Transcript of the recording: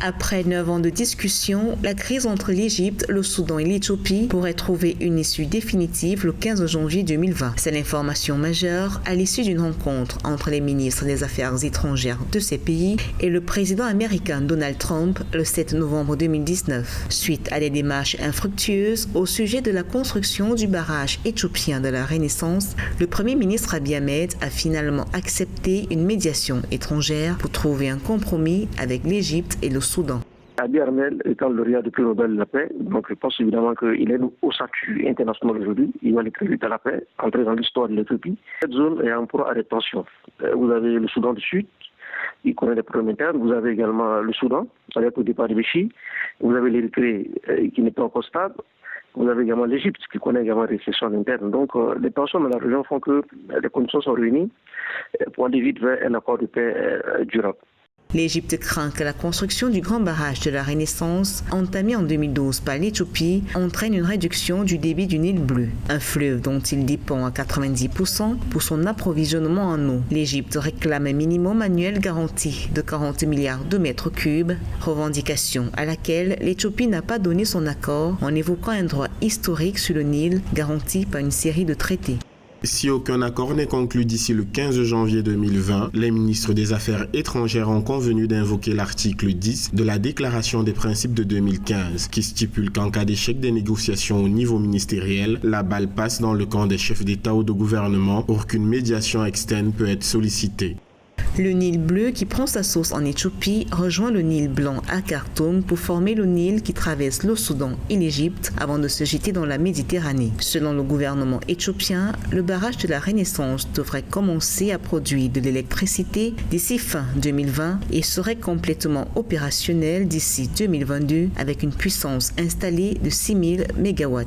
Après 9 ans de discussion, la crise entre l'Égypte, le Soudan et l'Éthiopie pourrait trouver une issue définitive le 15 janvier 2020. C'est l'information majeure à l'issue d'une rencontre entre les ministres des Affaires étrangères de ces pays et le président américain Donald Trump le 7 novembre 2019. Suite à des démarches infructueuses au sujet de la construction du barrage éthiopien de la Renaissance, le Premier ministre Abiy Ahmed a finalement accepté une médiation étrangère pour trouver un compromis avec l'Égypte et le Soudan. Abiy Ahmed étant lauréat du prix Nobel de la paix, donc je pense évidemment qu'il est au statut international aujourd'hui. Il va l'écrire à la paix, entrer dans l'histoire de l'Éthiopie. Cette zone est en proie à des tensions. Vous avez le Soudan du Sud, il connaît des problèmes internes. Vous avez également le Soudan, avec le départ de Béchi. Vous avez l'Érythrée qui n'est pas encore stable. Vous avez également l'Égypte qui connaît également des récessions internes. Donc les tensions dans la région font que les conditions sont réunies pour aller vite vers un accord de paix durable. L'Égypte craint que la construction du grand barrage de la Renaissance, entamé en 2012 par l'Éthiopie, entraîne une réduction du débit du Nil bleu, un fleuve dont il dépend à 90% pour son approvisionnement en eau. L'Égypte réclame un minimum annuel garanti de 40 milliards de mètres cubes, revendication à laquelle l'Éthiopie n'a pas donné son accord en évoquant un droit historique sur le Nil garanti par une série de traités. Si aucun accord n'est conclu d'ici le 15 janvier 2020, les ministres des Affaires étrangères ont convenu d'invoquer l'article 10 de la Déclaration des principes de 2015, qui stipule qu'en cas d'échec des négociations au niveau ministériel, la balle passe dans le camp des chefs d'État ou de gouvernement pour qu'une médiation externe peut être sollicitée. Le Nil bleu qui prend sa source en Éthiopie rejoint le Nil blanc à Khartoum pour former le Nil qui traverse le Soudan et l'Égypte avant de se jeter dans la Méditerranée. Selon le gouvernement éthiopien, le barrage de la Renaissance devrait commencer à produire de l'électricité d'ici fin 2020 et serait complètement opérationnel d'ici 2022 avec une puissance installée de 6000 MW.